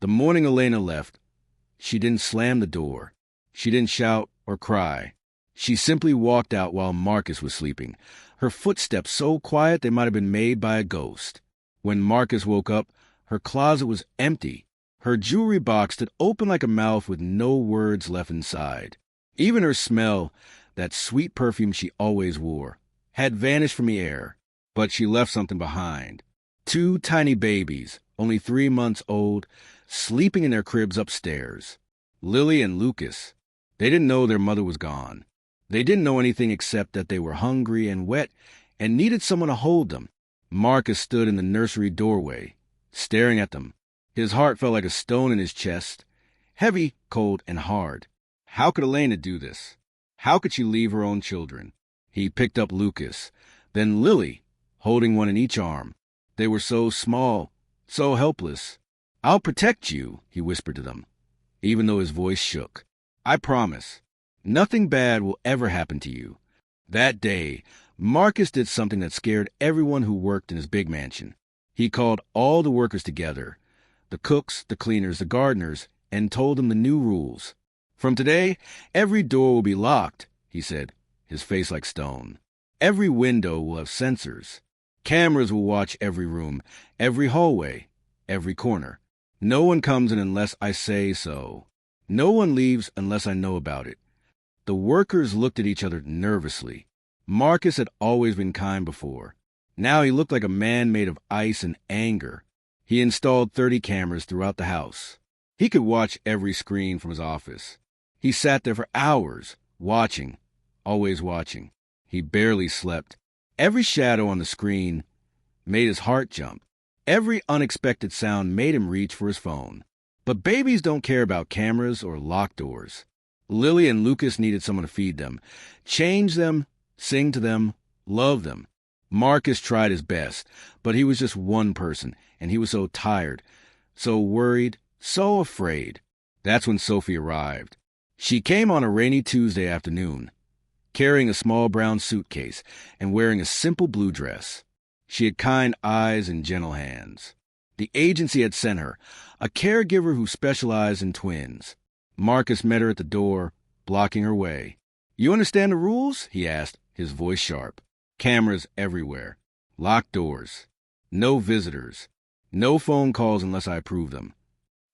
The morning Elena left, she didn't slam the door. She didn't shout or cry. She simply walked out while Marcus was sleeping, her footsteps so quiet they might have been made by a ghost. When Marcus woke up, her closet was empty. Her jewelry box stood open like a mouth with no words left inside. Even her smell, that sweet perfume she always wore, had vanished from the air. But she left something behind. 2 tiny babies, only 3 months old, sleeping in their cribs upstairs. Lily and Lucas. They didn't know their mother was gone. They didn't know anything except that they were hungry and wet and needed someone to hold them. Marcus stood in the nursery doorway, staring at them. His heart felt like a stone in his chest, heavy, cold, and hard. How could Elena do this? How could she leave her own children? He picked up Lucas, then Lily, holding one in each arm. They were so small, so helpless. "I'll protect you," he whispered to them, even though his voice shook. "I promise. Nothing bad will ever happen to you." That day, Marcus did something that scared everyone who worked in his big mansion. He called all the workers together, the cooks, the cleaners, the gardeners, and told them the new rules. "From today, every door will be locked," he said, his face like stone. "Every window will have sensors. Cameras will watch every room, every hallway, every corner. No one comes in unless I say so. No one leaves unless I know about it." The workers looked at each other nervously. Marcus had always been kind before. Now he looked like a man made of ice and anger. He installed 30 cameras throughout the house. He could watch every screen from his office. He sat there for hours, watching, always watching. He barely slept. Every shadow on the screen made his heart jump. Every unexpected sound made him reach for his phone. But babies don't care about cameras or locked doors. Lily and Lucas needed someone to feed them, change them, sing to them, love them. Marcus tried his best, but he was just one person, and he was so tired, so worried, so afraid. That's when Sophie arrived. She came on a rainy Tuesday afternoon, carrying a small brown suitcase and wearing a simple blue dress. She had kind eyes and gentle hands. The agency had sent her, a caregiver who specialized in twins. Marcus met her at the door, blocking her way. "You understand the rules?" he asked, his voice sharp. "Cameras everywhere. Locked doors. No visitors. No phone calls unless I approve them."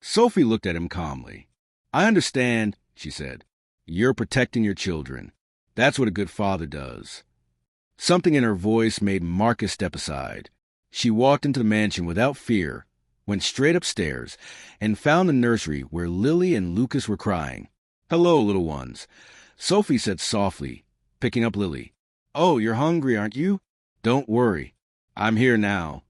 Sophie looked at him calmly. "I understand," she said. "You're protecting your children. That's what a good father does." Something in her voice made Marcus step aside. She walked into the mansion without fear, went straight upstairs, and found the nursery where Lily and Lucas were crying. "Hello, little ones," Sophie said softly, picking up Lily. "Oh, you're hungry, aren't you? Don't worry. I'm here now."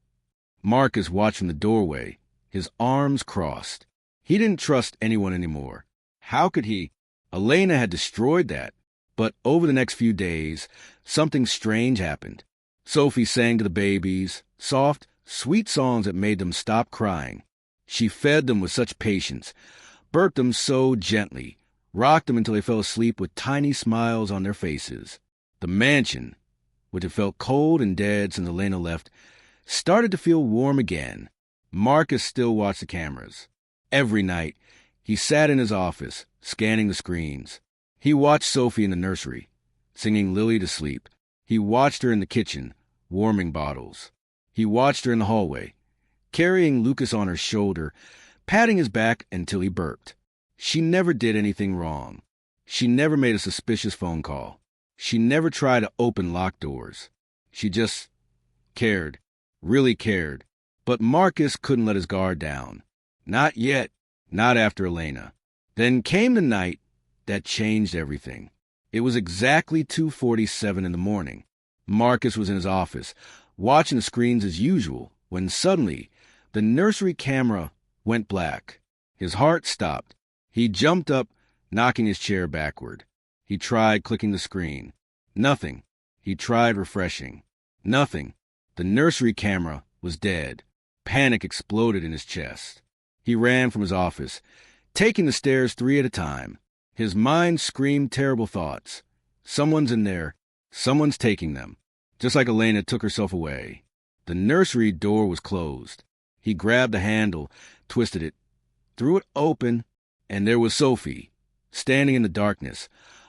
Marcus watched from the doorway, his arms crossed. He didn't trust anyone anymore. How could he? Elena had destroyed that. But over the next few days, something strange happened. Sophie sang to the babies, soft, sweet songs that made them stop crying. She fed them with such patience, burped them so gently, rocked them until they fell asleep with tiny smiles on their faces. The mansion, which had felt cold and dead since Elena left, started to feel warm again. Marcus still watched the cameras. Every night, he sat in his office, scanning the screens. He watched Sophie in the nursery, singing Lily to sleep. He watched her in the kitchen, warming bottles. He watched her in the hallway, carrying Lucas on her shoulder, patting his back until he burped. She never did anything wrong. She never made a suspicious phone call. She never tried to open locked doors. She just cared, really cared. But Marcus couldn't let his guard down. Not yet, not after Elena. Then came the night that changed everything. It was exactly 2:47 in the morning. Marcus was in his office, watching the screens as usual, when suddenly the nursery camera went black. His heart stopped. He jumped up, knocking his chair backward. He tried clicking the screen. Nothing. He tried refreshing. Nothing. The nursery camera was dead. Panic exploded in his chest. He ran from his office, taking the stairs 3 at a time. His mind screamed terrible thoughts. Someone's in there. Someone's taking them. Just like Elena took herself away. The nursery door was closed. He grabbed the handle, twisted it. threw it open, and there was Sophie, standing in the darkness,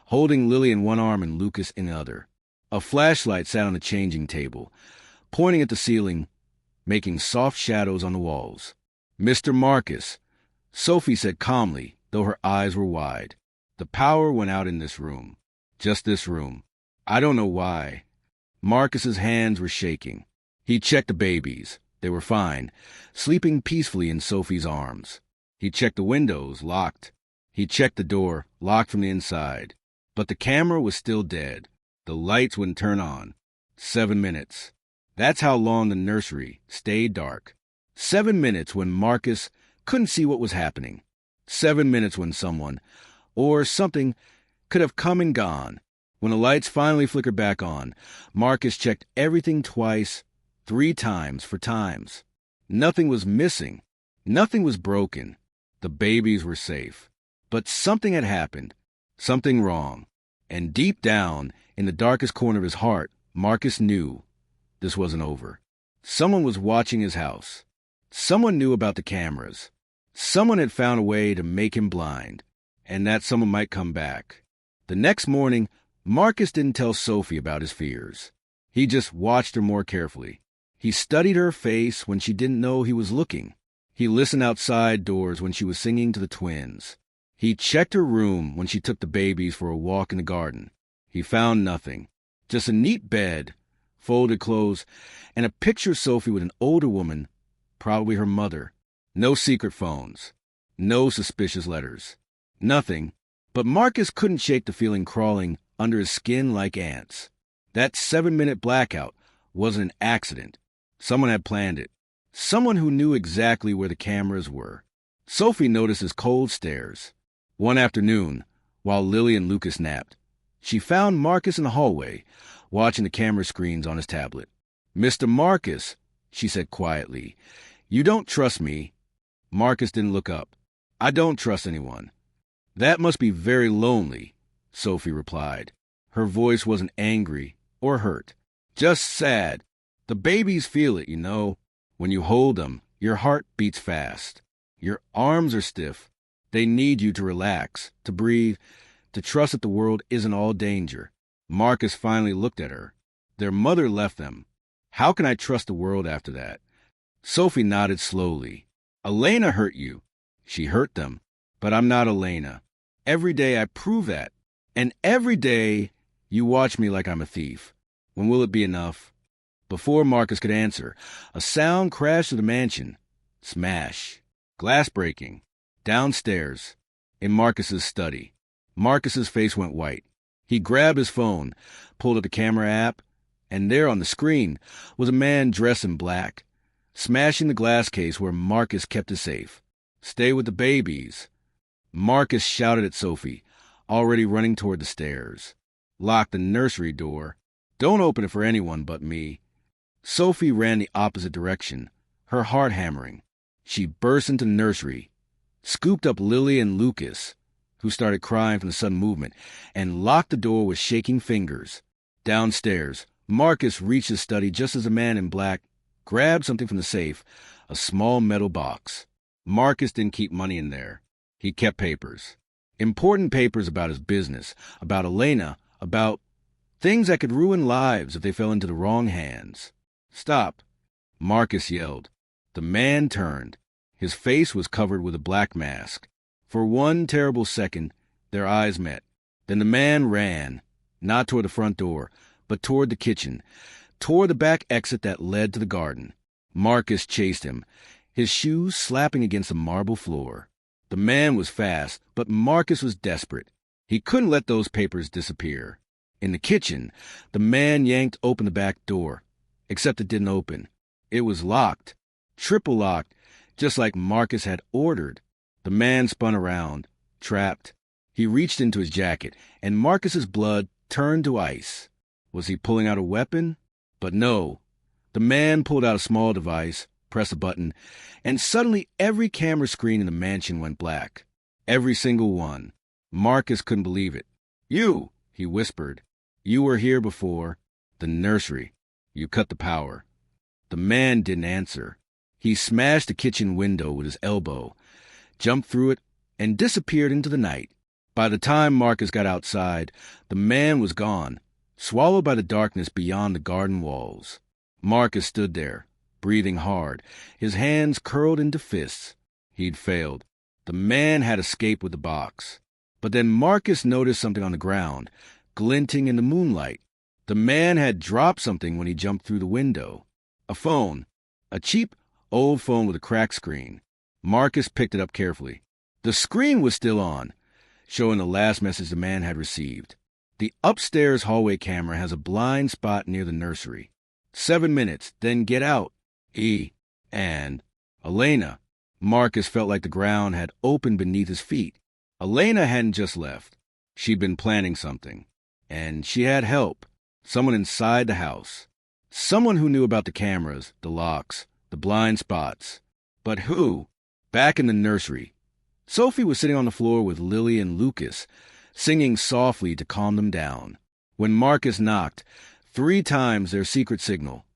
holding Lily in one arm and Lucas in the other. A flashlight sat on the changing table, pointing at the ceiling, making soft shadows on the walls. "Mr. Marcus," Sophie said calmly, though her eyes were wide. "The power went out in this room. Just this room. I don't know why." Marcus's hands were shaking. He checked the babies. They were fine, sleeping peacefully in Sophie's arms. He checked the windows, locked. He checked the door, locked from the inside. But the camera was still dead. The lights wouldn't turn on. 7 minutes. That's how long the nursery stayed dark. 7 minutes when Marcus couldn't see what was happening. 7 minutes when someone, or something, could have come and gone. When the lights finally flickered back on, Marcus checked everything twice, 3 times for times. Nothing was missing. Nothing was broken. The babies were safe. But something had happened. Something wrong. And deep down, in the darkest corner of his heart, Marcus knew this wasn't over. Someone was watching his house. Someone knew about the cameras. Someone had found a way to make him blind. And that someone might come back. The next morning, Marcus didn't tell Sophie about his fears. He just watched her more carefully. He studied her face when she didn't know he was looking. He listened outside doors when she was singing to the twins. He checked her room when she took the babies for a walk in the garden. He found nothing. Just a neat bed, folded clothes, and a picture of Sophie with an older woman, probably her mother. No secret phones. No suspicious letters. Nothing. But Marcus couldn't shake the feeling crawling under his skin like ants. That 7-minute blackout wasn't an accident. Someone had planned it. Someone who knew exactly where the cameras were. Sophie noticed his cold stares. One afternoon, while Lily and Lucas napped, she found Marcus in the hallway, watching the camera screens on his tablet. "Mr. Marcus," she said quietly, "you don't trust me." Marcus didn't look up. "I don't trust anyone." "That must be very lonely," Sophie replied. Her voice wasn't angry or hurt, just sad. "The babies feel it, you know. When you hold them, your heart beats fast. Your arms are stiff. They need you to relax, to breathe, to trust that the world isn't all danger." Marcus finally looked at her. Their mother left them. How can I trust the world after that? Sophie nodded slowly. "Elena hurt you." "She hurt them. But I'm not Elena. Every day I prove that. And every day you watch me like I'm a thief. When will it be enough?" Before Marcus could answer, a sound crashed through the mansion. Smash. Glass breaking. Downstairs. In Marcus's study. Marcus's face went white. He grabbed his phone, pulled up the camera app, and there on the screen was a man dressed in black, smashing the glass case where Marcus kept his safe. "Stay with the babies." Marcus shouted at Sophie, already running toward the stairs. "Lock the nursery door. Don't open it for anyone but me." Sophie ran the opposite direction, her heart hammering. She burst into the nursery, scooped up Lily and Lucas, who started crying from the sudden movement, and locked the door with shaking fingers. Downstairs, Marcus reached his study just as a man in black grabbed something from the safe, a small metal box. Marcus didn't keep money in there. He kept papers. Important papers about his business, about Elena, about things that could ruin lives if they fell into the wrong hands. "Stop," Marcus yelled. The man turned. His face was covered with a black mask. For one terrible second, their eyes met. Then the man ran, not toward the front door, but toward the kitchen, toward the back exit that led to the garden. Marcus chased him, his shoes slapping against the marble floor. The man was fast, but Marcus was desperate. He couldn't let those papers disappear. In the kitchen, the man yanked open the back door, except it didn't open. It was locked, triple locked, just like Marcus had ordered. The man spun around, trapped. He reached into his jacket, and Marcus's blood turned to ice. Was he pulling out a weapon? But no. The man pulled out a small device, pressed a button, and suddenly every camera screen in the mansion went black. Every single one. Marcus couldn't believe it. "You," he whispered. "You were here before. The nursery. You cut the power." The man didn't answer. He smashed the kitchen window with his elbow, jumped through it, and disappeared into the night. By the time Marcus got outside, the man was gone, swallowed by the darkness beyond the garden walls. Marcus stood there, breathing hard, his hands curled into fists. He'd failed. The man had escaped with the box. But then Marcus noticed something on the ground, glinting in the moonlight. The man had dropped something when he jumped through the window. A phone. A cheap, old phone with a cracked screen. Marcus picked it up carefully. The screen was still on, showing the last message the man had received. The upstairs hallway camera has a blind spot near the nursery. 7 minutes, then get out. And Elena. Marcus felt like the ground had opened beneath his feet. Elena hadn't just left. She'd been planning something. And she had help. Someone inside the house. Someone who knew about the cameras, the locks, the blind spots. But who? Back in the nursery, Sophie was sitting on the floor with Lily and Lucas, singing softly to calm them down. When Marcus knocked, 3 times their secret signal,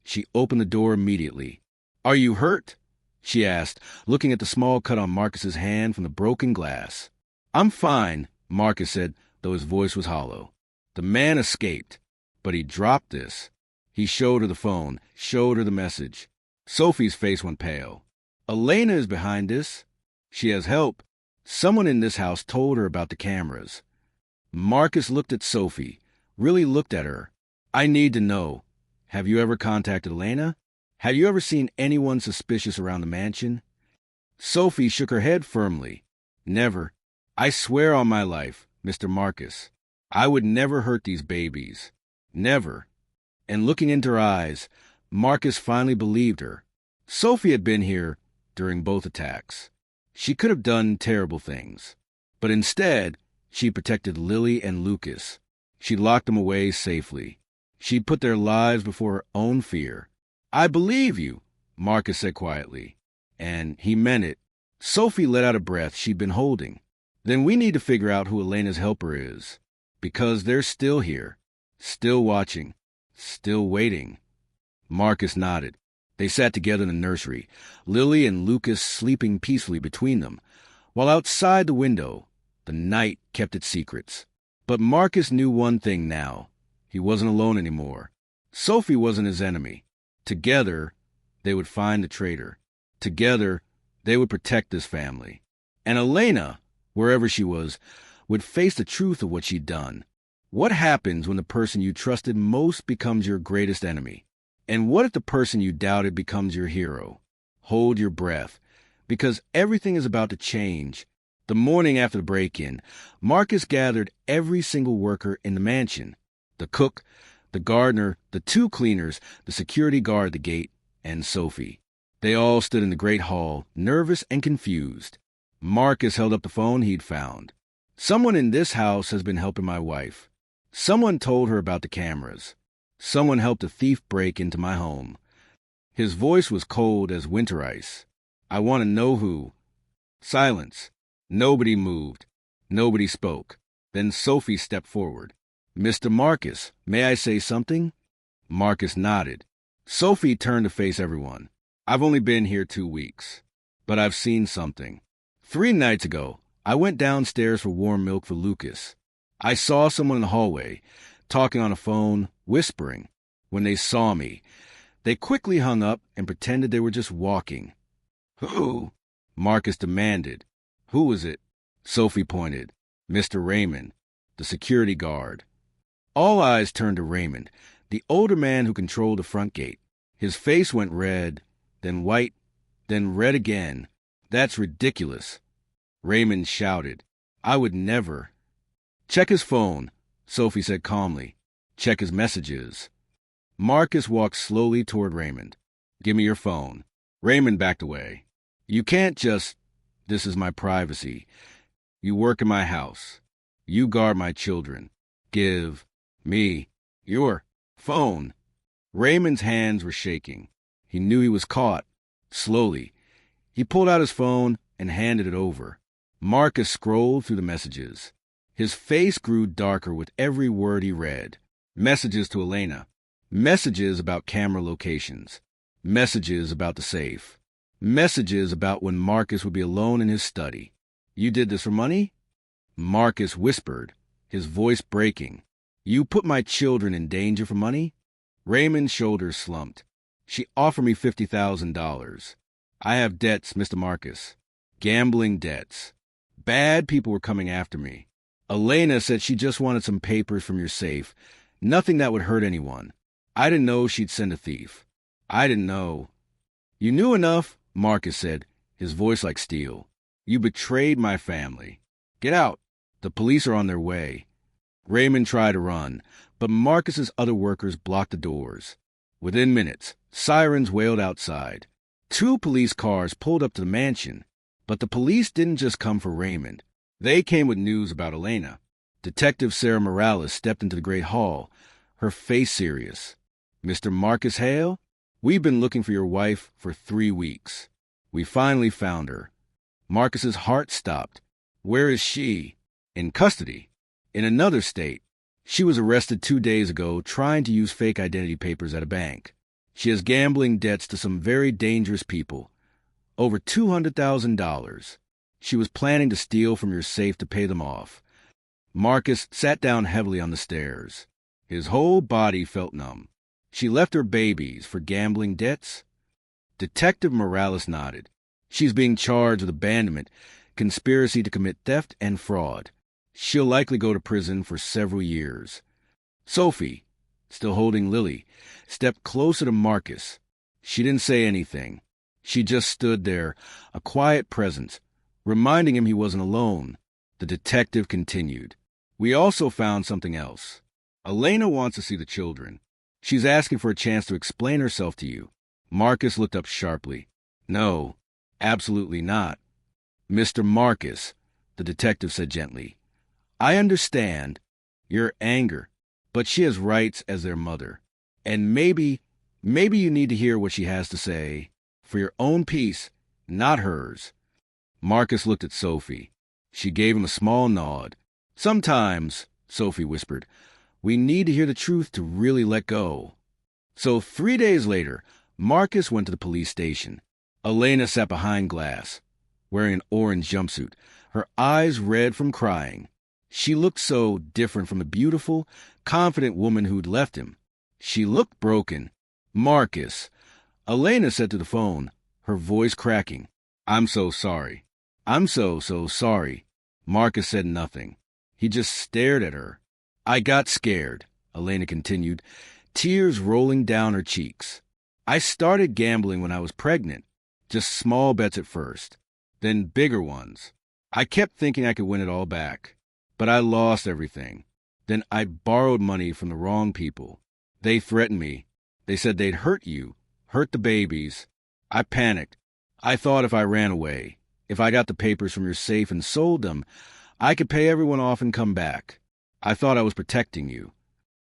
she opened the door immediately. "Are you hurt?" she asked, looking at the small cut on Marcus's hand from the broken glass. "I'm fine," Marcus said, though his voice was hollow. The man escaped, but he dropped this. He showed her the phone, showed her the message. Sophie's face went pale. "Elena is behind this. She has help. Someone in this house told her about the cameras." Marcus looked at Sophie, really looked at her. "I need to know. Have you ever contacted Elena? Have you ever seen anyone suspicious around the mansion?" Sophie shook her head firmly. "Never. I swear on my life, Mr. Marcus, I would never hurt these babies. Never." And looking into her eyes, Marcus finally believed her. Sophie had been here during both attacks. She could have done terrible things. But instead, she protected Lily and Lucas. She locked them away safely. She put their lives before her own fear. "I believe you," Marcus said quietly. And he meant it. Sophie let out a breath she'd been holding. "Then we need to figure out who Elena's helper is. Because they're still here. Still watching. Still waiting." Marcus nodded. They sat together in the nursery, Lily and Lucas sleeping peacefully between them, while outside the window, the night kept its secrets. But Marcus knew one thing now. He wasn't alone anymore. Sophie wasn't his enemy. Together, they would find the traitor. Together, they would protect this family. And Elena, wherever she was, would face the truth of what she'd done. What happens when the person you trusted most becomes your greatest enemy? And what if the person you doubted becomes your hero? Hold your breath, because everything is about to change. The morning after the break-in, Marcus gathered every single worker in the mansion. The cook, the gardener, the 2 cleaners, the security guard at the gate, and Sophie. They all stood in the great hall, nervous and confused. Marcus held up the phone he'd found. "Someone in this house has been helping my wife. Someone told her about the cameras. Someone helped a thief break into my home." His voice was cold as winter ice. "I want to know who." Silence. Nobody moved. Nobody spoke. Then Sophie stepped forward. "Mr. Marcus, may I say something?" Marcus nodded. Sophie turned to face everyone. "I've only been here 2 weeks, but I've seen something. 3 nights ago, I went downstairs for warm milk for Lucas. I saw someone in the hallway, talking on a phone, whispering. When they saw me, they quickly hung up and pretended they were just walking." "Who?" Marcus demanded. "Who was it?" Sophie pointed. "Mr. Raymond, the security guard." All eyes turned to Raymond, the older man who controlled the front gate. His face went red, then white, then red again. "That's ridiculous." Raymond shouted. "I would never." "Check his phone," Sophie said calmly. "Check his messages." Marcus walked slowly toward Raymond. "Give me your phone." Raymond backed away. "You can't just... This is my privacy. You work in my house. You guard my children. Give me your phone." Raymond's hands were shaking. He knew he was caught. Slowly, he pulled out his phone and handed it over. Marcus scrolled through the messages. His face grew darker with every word he read. Messages to Elena. Messages about camera locations. Messages about the safe. Messages about when Marcus would be alone in his study. You did this for money? Marcus whispered, his voice breaking. You put my children in danger for money? Raymond's shoulders slumped. She offered me $50,000. I have debts, Mr. Marcus. Gambling debts. Bad people were coming after me. Elena said she just wanted some papers from your safe. Nothing that would hurt anyone. I didn't know she'd send a thief. I didn't know. You knew enough, Marcus said, his voice like steel. You betrayed my family. Get out. The police are on their way. Raymond tried to run, but Marcus's other workers blocked the doors. Within minutes, sirens wailed outside. 2 police cars pulled up to the mansion, but the police didn't just come for Raymond. They came with news about Elena. Detective Sarah Morales stepped into the great hall, her face serious. Mr. Marcus Hale? We've been looking for your wife for 3 weeks. We finally found her. Marcus's heart stopped. Where is she? In custody. In another state. She was arrested 2 days ago trying to use fake identity papers at a bank. She has gambling debts to some very dangerous people. Over $200,000. She was planning to steal from your safe to pay them off. Marcus sat down heavily on the stairs. His whole body felt numb. She left her babies for gambling debts? Detective Morales nodded. She's being charged with abandonment, conspiracy to commit theft, and fraud. She'll likely go to prison for several years. Sophie, still holding Lily, stepped closer to Marcus. She didn't say anything. She just stood there, a quiet presence, reminding him he wasn't alone. The detective continued. We also found something else. Elena wants to see the children. She's asking for a chance to explain herself to you. Marcus looked up sharply. No, absolutely not. Mr. Marcus, the detective said gently. I understand your anger, but she has rights as their mother. And maybe you need to hear what she has to say. For your own peace, not hers. Marcus looked at Sophie. She gave him a small nod. Sometimes, Sophie whispered, we need to hear the truth to really let go. So 3 days later, Marcus went to the police station. Elena sat behind glass, wearing an orange jumpsuit, her eyes red from crying. She looked so different from the beautiful, confident woman who'd left him. She looked broken. Marcus, Elena said to the phone, her voice cracking. I'm so sorry. I'm so sorry. Marcus said nothing. He just stared at her. I got scared, Elena continued, tears rolling down her cheeks. I started gambling when I was pregnant. Just small bets at first, then bigger ones. I kept thinking I could win it all back, but I lost everything. Then I borrowed money from the wrong people. They threatened me. They said they'd hurt you, hurt the babies. I panicked. I thought if I ran away, if I got the papers from your safe and sold them, I could pay everyone off and come back. I thought I was protecting you.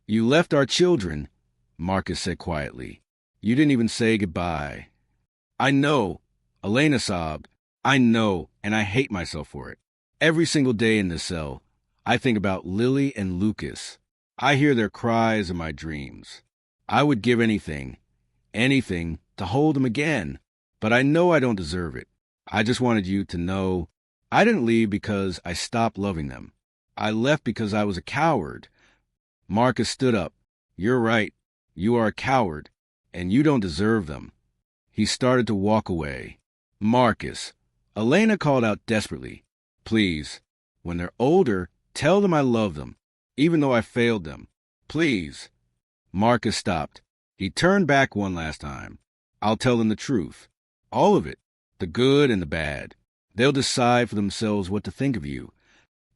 You left our children, Marcus said quietly. You didn't even say goodbye. I know, Elena sobbed. I know, and I hate myself for it. Every single day in this cell, I think about Lily and Lucas. I hear their cries in my dreams. I would give anything to hold them again, but I know I don't deserve it. I just wanted you to know I didn't leave because I stopped loving them. I left because I was a coward. Marcus stood up. You're right. You are a coward, and you don't deserve them. He started to walk away. Marcus, Elena called out desperately. Please, when they're older, tell them I love them, even though I failed them. Please. Marcus stopped. He turned back one last time. I'll tell them the truth. All of it. The good and the bad. They'll decide for themselves what to think of you.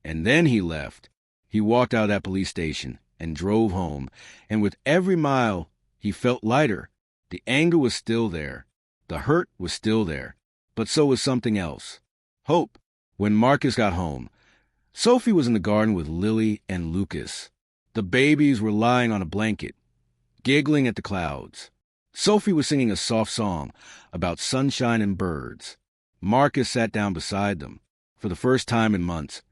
And then he left. He walked out of that police station and drove home, and with every mile, he felt lighter. The anger was still there. The hurt was still there. But so was something else. Hope. When Marcus got home, Sophie was in the garden with Lily and Lucas. The babies were lying on a blanket, giggling at the clouds. Sophie was singing a soft song about sunshine and birds. Marcus sat down beside them. For the first time in months,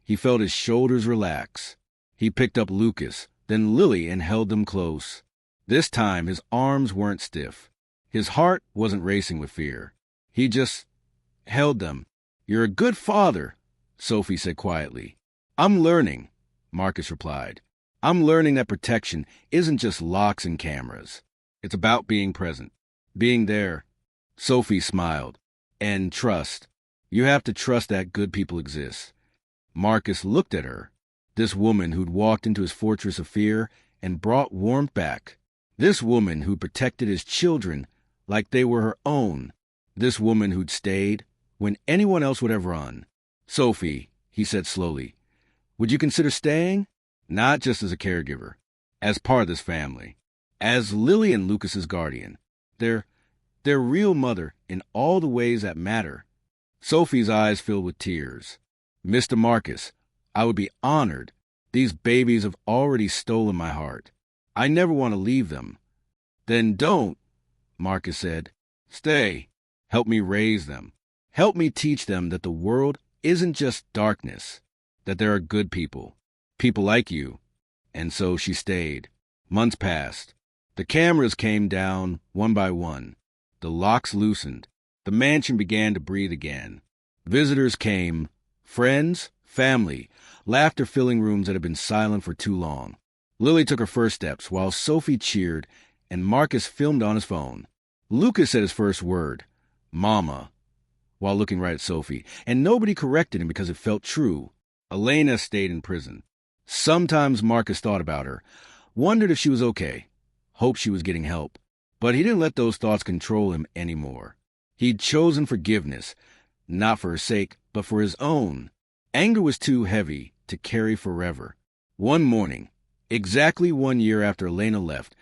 he felt his shoulders relax. He picked up Lucas, then Lily, and held them close. This time his arms weren't stiff. His heart wasn't racing with fear. He just held them. "You're a good father," Sophie said quietly. "I'm learning," Marcus replied. "I'm learning that protection isn't just locks and cameras. It's about being present, being there." Sophie smiled. "And trust. You have to trust that good people exist." Marcus looked at her, this woman who'd walked into his fortress of fear and brought warmth back. This woman who protected his children like they were her own. This woman who'd stayed when anyone else would have run. "Sophie," he said slowly, "would you consider staying? Not just as a caregiver, as part of this family, as Lily and Lucas's guardian, their real mother in all the ways that matter." Sophie's eyes filled with tears. "Mr. Marcus, I would be honored. These babies have already stolen my heart. I never want to leave them." "Then don't," Marcus said. "Stay. Help me raise them. Help me teach them that the world isn't just darkness, that there are good people, people like you." And so she stayed. Months passed. The cameras came down one by one. The locks loosened. The mansion began to breathe again. Visitors came, friends, family, laughter filling rooms that had been silent for too long. Lily took her first steps while Sophie cheered and Marcus filmed on his phone. Lucas said his first word, "Mama," while looking right at Sophie, and nobody corrected him because it felt true. Elena stayed in prison. Sometimes Marcus thought about her, wondered if she was okay, hoped she was getting help. But he didn't let those thoughts control him anymore. He'd chosen forgiveness, not for her sake, but for his own. Anger was too heavy to carry forever. One morning, exactly 1 year after Elena left,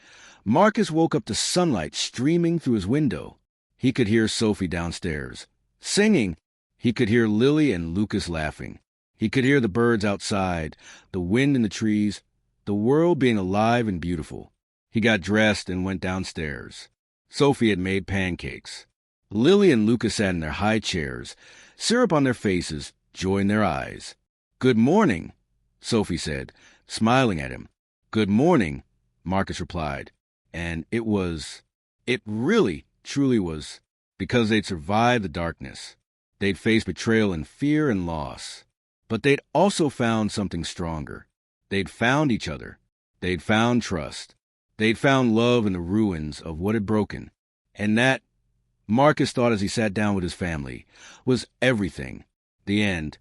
Marcus woke up to sunlight streaming through his window. He could hear Sophie downstairs, singing. He could hear Lily and Lucas laughing. He could hear the birds outside, the wind in the trees, the world being alive and beautiful. He got dressed and went downstairs. Sophie had made pancakes. Lily and Lucas sat in their high chairs, syrup on their faces, joy in their eyes. "Good morning," Sophie said, smiling at him. "Good morning," Marcus replied. And it really, truly was, because they'd survived the darkness. They'd faced betrayal and fear and loss. But they'd also found something stronger. They'd found each other. They'd found trust. They'd found love in the ruins of what had broken. And that, Marcus thought as he sat down with his family, was everything. The end.